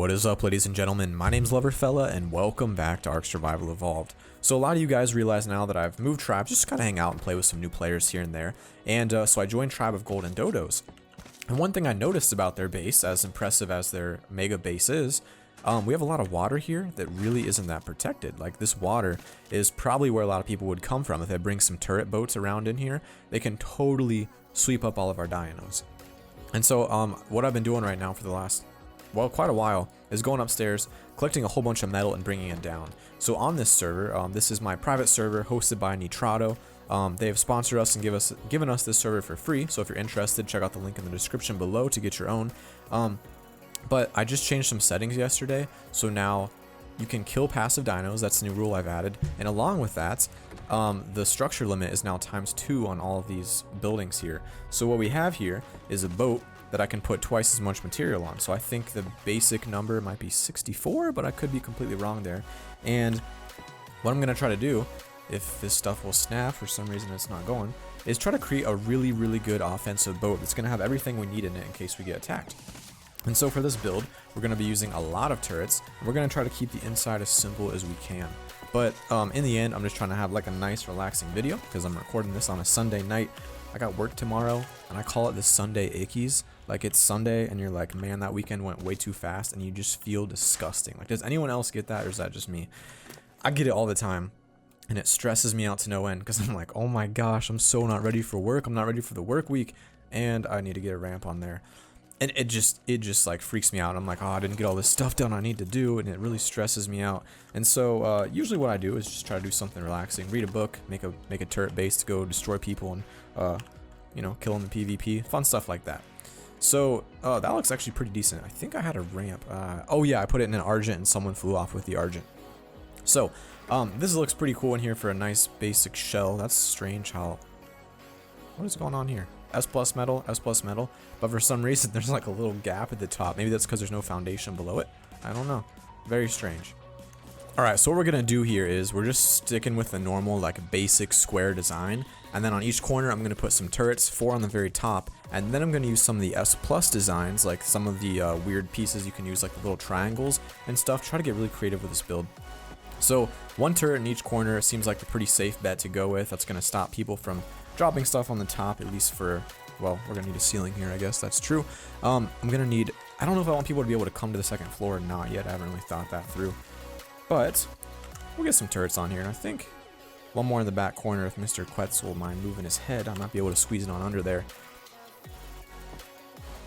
What is up, ladies and gentlemen? My name's Loverfella, and welcome back to Ark Survival Evolved. So a lot of you guys realize now that I've moved tribes, just kind of hang out and play with some new players here and there. And so I joined Tribe of Golden Dodos. And one thing I noticed about their base, as impressive as their mega base is, we have a lot of water here that really isn't that protected. Like, this water is probably where a lot of people would come from. If they bring some turret boats around in here, they can totally sweep up all of our dinos. And so what I've been doing right now for the last, well, quite a while, is going upstairs, collecting a whole bunch of metal and bringing it down. So on this server, this is my private server hosted by Nitrado. They have sponsored us and given us this server for free. So if you're interested, check out the link in the description below to get your own. But I just changed some settings yesterday, so now you can kill passive dinos. That's the new rule I've added. And along with that, the structure limit is now ×2 on all of these buildings here. So what we have here is a boat that I can put twice as much material on. So I think the basic number might be 64, but I could be completely wrong there. And what I'm going to try to do, if this stuff will snap, for some reason it's not going, is try to create a really, really good offensive boat that's going to have everything we need in it in case we get attacked. And so for this build, we're going to be using a lot of turrets, and we're going to try to keep the inside as simple as we can. But in the end, I'm just trying to have like a nice relaxing video, because I'm recording this on a Sunday night. I got work tomorrow, and I call it the Sunday ickies. Like, it's Sunday, and you're like, man, that weekend went way too fast, and you just feel disgusting. Like, does anyone else get that, or is that just me? I get it all the time, and it stresses me out to no end, because I'm like, oh my gosh, I'm so not ready for work. I'm not ready for the work week, and I need to get a ramp on there. And it just like freaks me out. I'm like, oh, I didn't get all this stuff done I need to do, and it really stresses me out. And so usually what I do is just try to do something relaxing, read a book, make a turret base to go destroy people and you know, kill them in PvP, fun stuff like that. So that looks actually pretty decent. I think I had a ramp. Oh yeah, I put it in an Argent and someone flew off with the Argent. So this looks pretty cool in here for a nice basic shell. That's strange how, what is going on here? S+ metal, S+ metal, but for some reason there's like a little gap at the top. Maybe that's because there's no foundation below it. I don't know. Very strange. Alright, so what we're gonna do here is we're just sticking with the normal like basic square design, and then on each corner I'm gonna put some turrets, 4 on the very top, and then I'm gonna use some of the S+ designs, like some of the weird pieces you can use, like the little triangles and stuff. Try to get really creative with this build. So 1 turret in each corner seems like a pretty safe bet to go with. That's gonna stop people from dropping stuff on the top, at least for, well, we're gonna need a ceiling here, I guess that's true. I'm gonna need, I don't know if I want people to be able to come to the second floor or not yet. I haven't really thought that through, but we'll get some turrets on here. And I think one more in the back corner, if Mr. Quetzal will mind moving his head, I might be able to squeeze it on under there.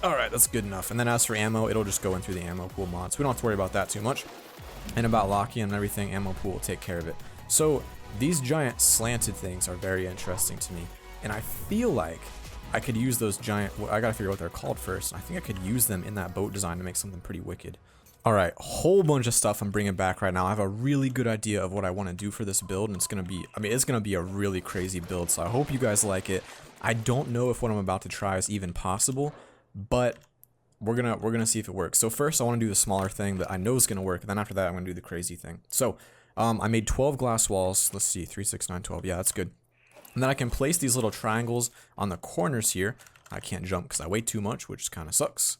Alright, that's good enough. And then as for ammo, it'll just go in through the ammo pool mod, so we don't have to worry about that too much. And about locking and everything, ammo pool will take care of it. So these giant slanted things are very interesting to me, and I feel like I could use those giant, well, I gotta figure out what they're called first. I think I could use them in that boat design to make something pretty wicked. Alright, whole bunch of stuff I'm bringing back right now. I have a really good idea of what I want to do for this build, and it's gonna be, I mean, it's gonna be a really crazy build, so I hope you guys like it. I don't know if what I'm about to try is even possible, but we're gonna see if it works. So first I want to do the smaller thing that I know is gonna work, and then after that I'm gonna do the crazy thing. So I made 12 glass walls. Let's see, 3, 6, 9, 12. Yeah, that's good. And then I can place these little triangles on the corners here. I can't jump because I weigh too much, which kind of sucks.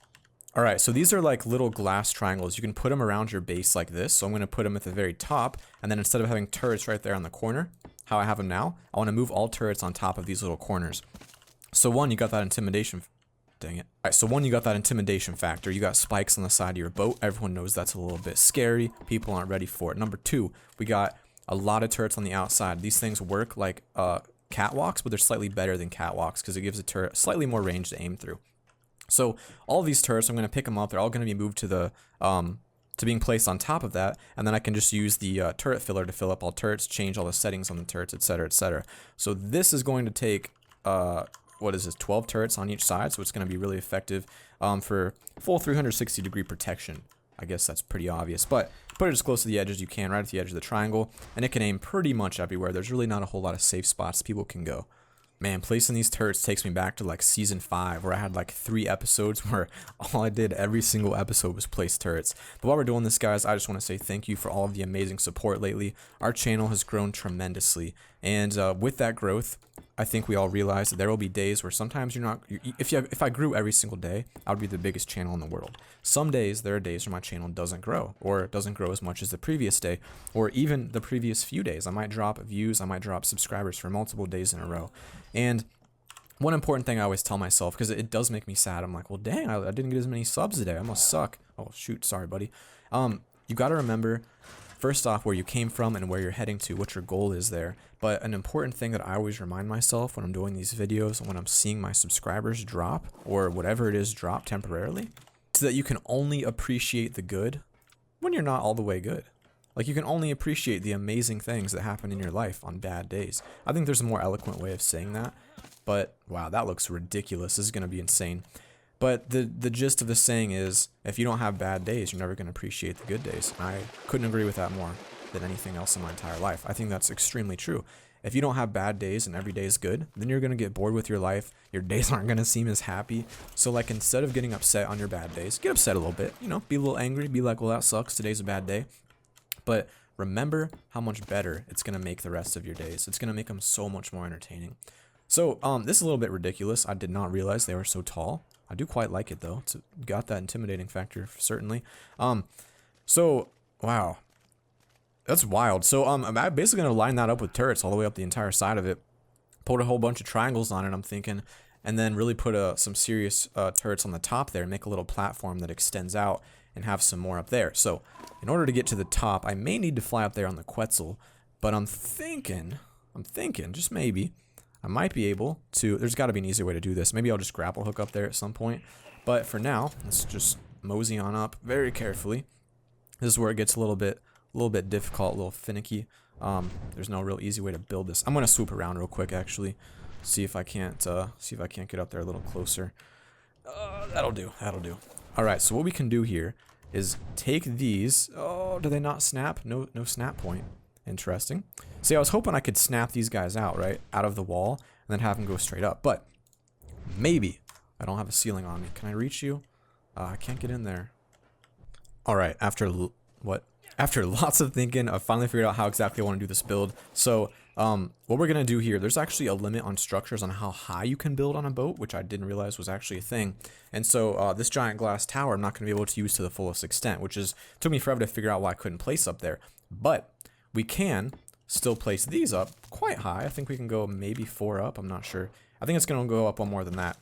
Alright, so these are like little glass triangles. You can put them around your base like this. So I'm going to put them at the very top, and then instead of having turrets right there on the corner, how I have them now, I want to move all turrets on top of these little corners. So one, you got that intimidation. Dang it. Alright, so one, you got that intimidation factor. You got spikes on the side of your boat. Everyone knows that's a little bit scary. People aren't ready for it. Number 2, we got a lot of turrets on the outside. These things work like catwalks, but they're slightly better than catwalks because it gives a turret slightly more range to aim through. So all these turrets, I'm going to pick them up. They're all going to be moved to the to being placed on top of that, and then I can just use the turret filler to fill up all turrets, change all the settings on the turrets, etc., etc. So this is going to take what is this, 12 turrets on each side, so it's going to be really effective for full 360-degree protection. I guess that's pretty obvious, but put it as close to the edge as you can, right at the edge of the triangle, and it can aim pretty much everywhere. There's really not a whole lot of safe spots people can go. Man, placing these turrets takes me back to like season 5, where I had like 3 episodes where all I did every single episode was place turrets. But while we're doing this, guys, I just want to say thank you for all of the amazing support lately. Our channel has grown tremendously, and with that growth, I think we all realize that there will be days where sometimes if I grew every single day, I would be the biggest channel in the world. Some days, there are days where my channel doesn't grow, or doesn't grow as much as the previous day, or even the previous few days. I might drop views, I might drop subscribers for multiple days in a row. And one important thing I always tell myself, because it does make me sad, I'm like, well, dang, I didn't get as many subs today. I must suck. Oh, shoot. Sorry, buddy. You got to remember, first off, where you came from and where you're heading to, what your goal is there. But an important thing that I always remind myself when I'm doing these videos and when I'm seeing my subscribers drop, or whatever it is drop temporarily, is that you can only appreciate the good when you're not all the way good. Like, you can only appreciate the amazing things that happen in your life on bad days. I think there's a more eloquent way of saying that. But, wow, that looks ridiculous. This is going to be insane. But the gist of the saying is, if you don't have bad days, you're never going to appreciate the good days. And I couldn't agree with that more than anything else in my entire life. I think that's extremely true. If you don't have bad days and every day is good, then you're going to get bored with your life. Your days aren't going to seem as happy. So, like, instead of getting upset on your bad days, get upset a little bit. You know, be a little angry. Be like, well, that sucks. Today's a bad day. But remember how much better it's going to make the rest of your days. It's going to make them so much more entertaining. So, this is a little bit ridiculous. I did not realize they were so tall. I do quite like it, though. It's got that intimidating factor, certainly. So, wow. That's wild. So, I'm basically going to line that up with turrets all the way up the entire side of it. Put a whole bunch of triangles on it, I'm thinking. And then really put some serious turrets on the top there and make a little platform that extends out and have some more up there. So, in order to get to the top, I may need to fly up there on the Quetzal. But I'm thinking, just maybe, I might be able to, there's got to be an easier way to do this. Maybe I'll just grapple hook up there at some point. But for now, let's just mosey on up very carefully. This is where it gets a little bit difficult, a little finicky. There's no real easy way to build this. I'm going to swoop around real quick, actually. See if I can't get up there a little closer. That'll do. All right, so what we can do here is take these. Oh, do they not snap? No snap point. Interesting. See, I was hoping I could snap these guys out, right? Out of the wall, and then have them go straight up. But maybe I don't have a ceiling on me. Can I reach you? I can't get in there. All right, after lots of thinking, I finally figured out how exactly I want to do this build. So, what we're going to do here, there's actually a limit on structures on how high you can build on a boat, which I didn't realize was actually a thing. And so, this giant glass tower, I'm not going to be able to use to the fullest extent, which took me forever to figure out why I couldn't place up there. But we can still place these up quite high. I think we can go maybe 4 up. I'm not sure. I think it's going to go up one more than that.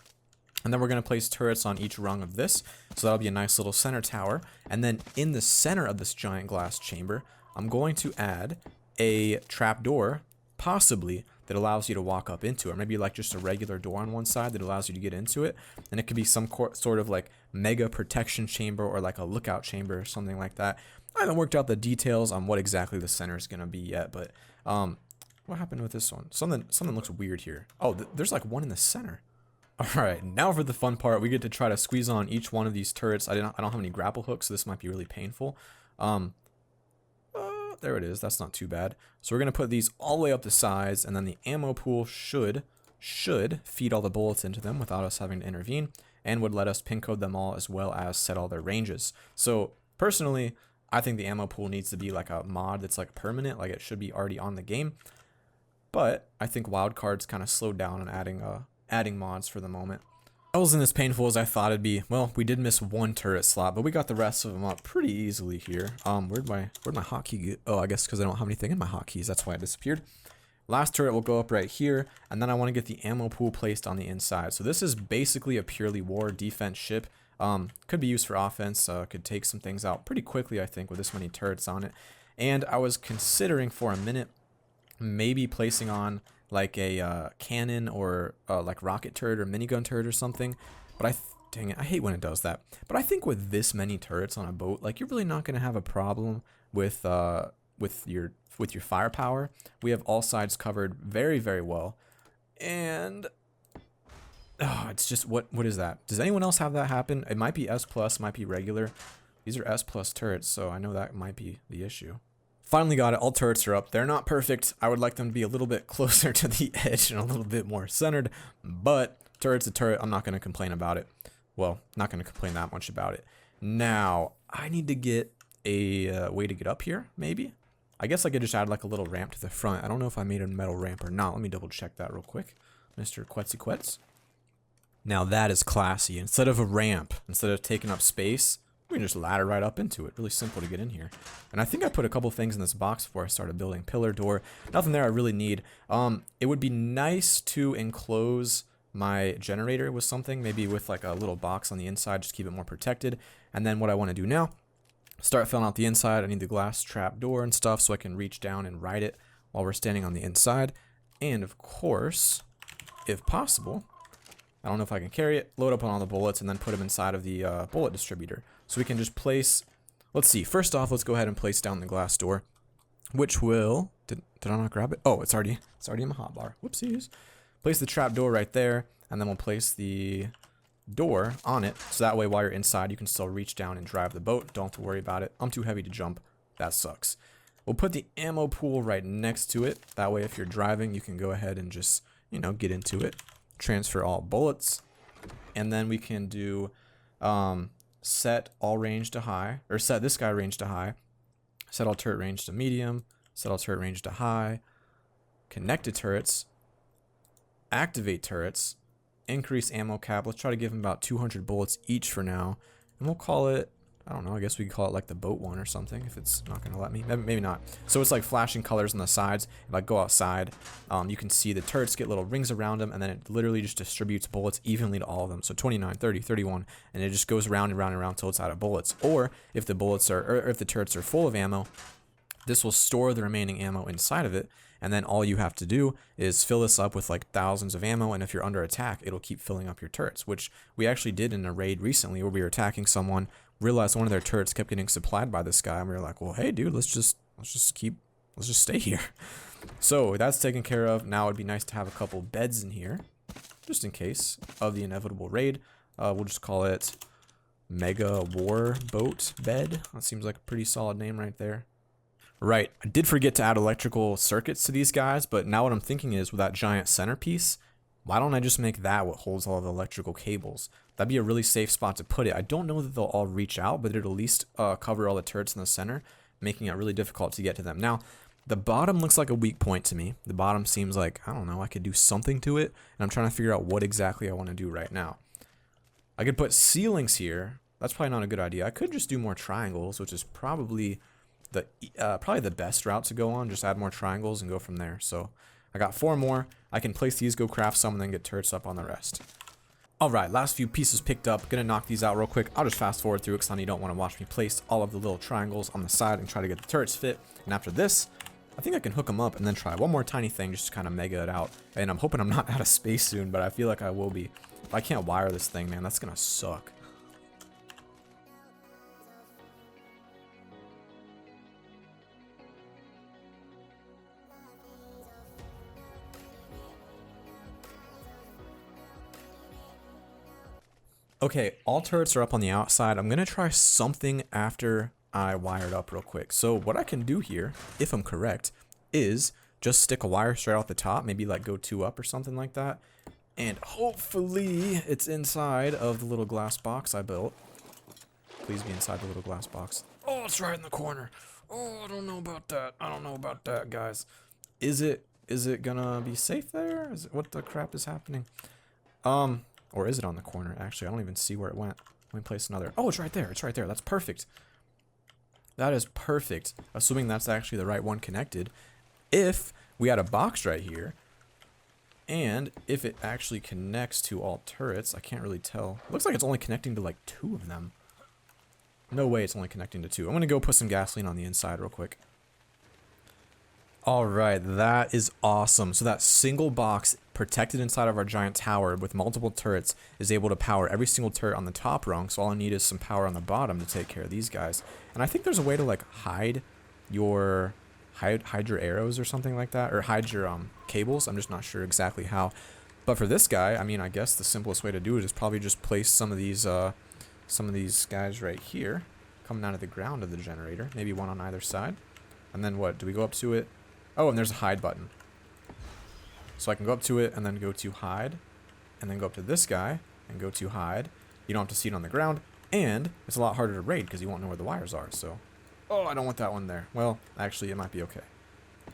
And then we're going to place turrets on each rung of this. So that'll be a nice little center tower. And then in the center of this giant glass chamber, I'm going to add a trapdoor, possibly, that allows you to walk up into it. Or maybe like just a regular door on one side that allows you to get into it. And it could be some sort of like mega protection chamber or like a lookout chamber or something like that. I haven't worked out the details on what exactly the center is going to be yet, but what happened with this one? Something looks weird here. Oh, there's like one in the center. All right, now for the fun part. We get to try to squeeze on each one of these turrets. I don't have any grapple hooks, so this might be really painful. There it is. That's not too bad. So we're going to put these all the way up the sides, and then the ammo pool should feed all the bullets into them without us having to intervene, and would let us pin code them all as well as set all their ranges. So personally, I think the ammo pool needs to be like a mod that's like permanent, like it should be already on the game. But I think wildcards kind of slowed down on adding mods for the moment. It wasn't as painful as I thought it'd be. Well, we did miss one turret slot, but we got the rest of them up pretty easily here. Where'd my hotkey go? Oh, I guess because I don't have anything in my hotkeys, that's why it disappeared. Last turret will go up right here, and then I want to get the ammo pool placed on the inside. So this is basically a purely war defense ship. Could be used for offense, could take some things out pretty quickly, I think, with this many turrets on it. And I was considering for a minute maybe placing on like a cannon or like rocket turret or minigun turret or something. But dang it, I hate when it does that. But I think with this many turrets on a boat, like you're really not going to have a problem with your firepower. We have all sides covered very, very well. And oh, it's just, what is that? Does anyone else have that happen? It might be S+, might be regular. These are S+ turrets, so I know that might be the issue. Finally got it. All turrets are up. They're not perfect. I would like them to be a little bit closer to the edge and a little bit more centered, but turret's a turret. I'm not going to complain about it. Well, not going to complain that much about it. Now, I need to get a way to get up here, maybe. I guess I could just add like a little ramp to the front. I don't know if I made a metal ramp or not. Let me double check that real quick. Mr. Quetzy Quetz. Now that is classy. Instead of a ramp, instead of taking up space, we can just ladder right up into it. Really simple to get in here. And I think I put a couple things in this box before I started building. Pillar, door. Nothing there I really need. It would be nice to enclose my generator with something. Maybe with like a little box on the inside. Just keep it more protected. And then what I want to do now, start filling out the inside. I need the glass trap door and stuff so I can reach down and ride it while we're standing on the inside. And of course, if possible, I don't know if I can carry it, load up on all the bullets, and then put them inside of the bullet distributor. So we can just place, let's see, first off, let's go ahead and place down the glass door, which will, did I not grab it? Oh, it's already in my hotbar. Whoopsies. Place the trap door right there, and then we'll place the door on it, so that way while you're inside, you can still reach down and drive the boat. Don't have to worry about it. I'm too heavy to jump. That sucks. We'll put the ammo pool right next to it. That way if you're driving, you can go ahead and just, you know, get into it. Transfer all bullets, and then we can do set all range to high, or set this guy range to high, set all turret range to medium, set all turret range to high, connected turrets, activate turrets, increase ammo cap. Let's try to give him about 200 bullets each for now, and we'll call it, I don't know, I guess we could call it like the boat one or something if it's not going to let me. Maybe not. So it's like flashing colors on the sides. If I go outside, you can see the turrets get little rings around them, and then it literally just distributes bullets evenly to all of them. So 29, 30, 31, and it just goes round and round and round until it's out of bullets. Or if the bullets are, or if the turrets are full of ammo, this will store the remaining ammo inside of it, and then all you have to do is fill this up with like thousands of ammo, and if you're under attack, it'll keep filling up your turrets, which we actually did in a raid recently where we were attacking someone, realized one of their turrets kept getting supplied by this guy, and we were like, well, hey dude, let's just stay here. So that's taken care of. Now it'd be nice to have a couple beds in here, just in case of the inevitable raid. We'll just call it Mega War Boat Bed. That seems like a pretty solid name right there. Right, I did forget to add electrical circuits to these guys, but now what I'm thinking is with that giant centerpiece, why don't I just make that what holds all the electrical cables? That'd be a really safe spot to put it. I don't know that they'll all reach out, but it'll at least cover all the turrets in the center, making it really difficult to get to them. Now, the bottom looks like a weak point to me. The bottom seems like, I don't know, I could do something to it, and I'm trying to figure out what exactly I want to do right now. I could put ceilings here. That's probably not a good idea. I could just do more triangles, which is probably the best route to go on. Just add more triangles and go from there. So I got 4 more. I can place these, go craft some, and then get turrets up on the rest. Alright, last few pieces picked up. Gonna knock these out real quick. I'll just fast forward through it because I know you don't want to watch me place all of the little triangles on the side and try to get the turrets fit. And after this, I think I can hook them up and then try one more tiny thing just to kind of mega it out. And I'm hoping I'm not out of space soon, but I feel like I will be. If I can't wire this thing, man, that's gonna suck. Okay, all turrets are up on the outside. I'm going to try something after I wire it up real quick. So what I can do here, if I'm correct, is just stick a wire straight off the top, maybe like go 2 up or something like that. And hopefully it's inside of the little glass box I built. Please be inside the little glass box. Oh, it's right in the corner. Oh, I don't know about that. I don't know about that, guys. Is it gonna be safe there? What the crap is happening? Or is it on the corner? Actually, I don't even see where it went. Let me place another. Oh, it's right there. It's right there. That's perfect. That is perfect. Assuming that's actually the right one connected. If we had a box right here, and if it actually connects to all turrets, I can't really tell. Looks like it's only connecting to like 2 of them. No way it's only connecting to 2. I'm going to go put some gasoline on the inside real quick. Alright, that is awesome. So that single box protected inside of our giant tower with multiple turrets is able to power every single turret on the top rung. So all I need is some power on the bottom to take care of these guys. And I think there's a way to like hide your arrows or something like that, or hide your cables. I'm just not sure exactly how. But for this guy, I mean, I guess the simplest way to do it is probably just place some of these guys right here coming out of the ground of the generator, maybe one on either side. And then what? Do we go up to it? Oh, and there's a hide button. So I can go up to it and then go to hide, and then go up to this guy and go to hide. You don't have to see it on the ground, and it's a lot harder to raid because you won't know where the wires are. So Oh, I don't want that one there. Well, actually, it might be okay.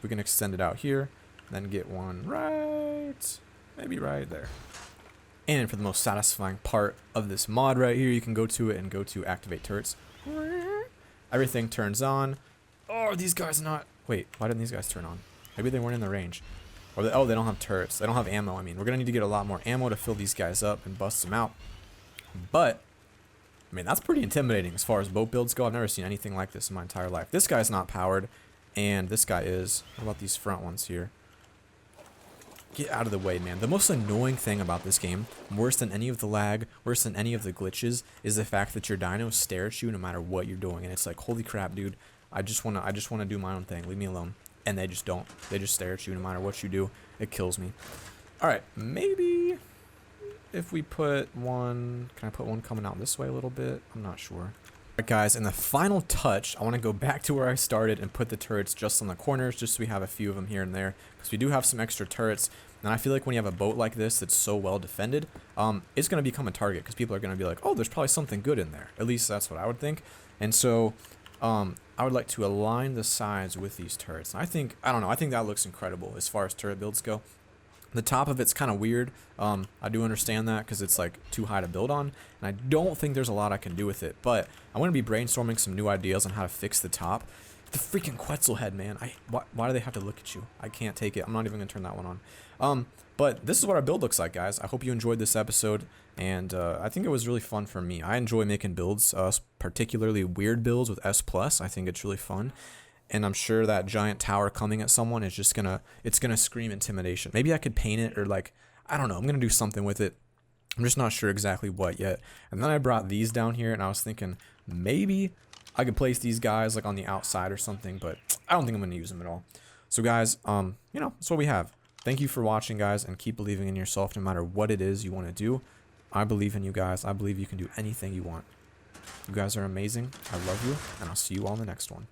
We can extend it out here, then get one right, maybe right there. And for the most satisfying part of this mod right here, you can go to it and go to activate turrets. Everything turns on. Oh, are these guys not? Wait, why didn't these guys turn on? Maybe they weren't in the range. Or oh, they don't have turrets. They don't have ammo. I mean, we're going to need to get a lot more ammo to fill these guys up and bust them out. But, I mean, that's pretty intimidating as far as boat builds go. I've never seen anything like this in my entire life. This guy's not powered, and this guy is. What about these front ones here? Get out of the way, man. The most annoying thing about this game, worse than any of the lag, worse than any of the glitches, is the fact that your dinos stare at you no matter what you're doing. And it's like, holy crap, dude. I just wanna do my own thing. Leave me alone. And they just don't. They just stare at you no matter what you do. It kills me. Alright, maybe if we put one... Can I put one coming out this way a little bit? I'm not sure. Alright guys, in the final touch, I want to go back to where I started and put the turrets just on the corners, just so we have a few of them here and there, because we do have some extra turrets, and I feel like when you have a boat like this that's so well defended, it's going to become a target, because people are going to be like, oh, there's probably something good in there. At least that's what I would think. And so, I would like to align the sides with these turrets. And I don't know, I think that looks incredible as far as turret builds go. The top of it's kind of weird. I do understand that because it's like too high to build on, and I don't think there's a lot I can do with it. But I'm going to be brainstorming some new ideas on how to fix the top. The freaking Quetzal head, man. Why do they have to look at you? I can't take it. I'm not even going to turn that one on. But this is what our build looks like, guys. I hope you enjoyed this episode, and I think it was really fun for me. I enjoy making builds, particularly weird builds with S+. I think it's really fun. And I'm sure that giant tower coming at someone is just it's gonna scream intimidation. Maybe I could paint it, or like, I don't know, I'm gonna do something with it. I'm just not sure exactly what yet. And then I brought these down here, and I was thinking maybe I could place these guys like on the outside or something, but I don't think I'm gonna use them at all. So guys, you know, that's what we have. Thank you for watching, guys, and keep believing in yourself no matter what it is you want to do. I believe in you guys. I believe you can do anything you want. You guys are amazing. I love you, and I'll see you all in the next one.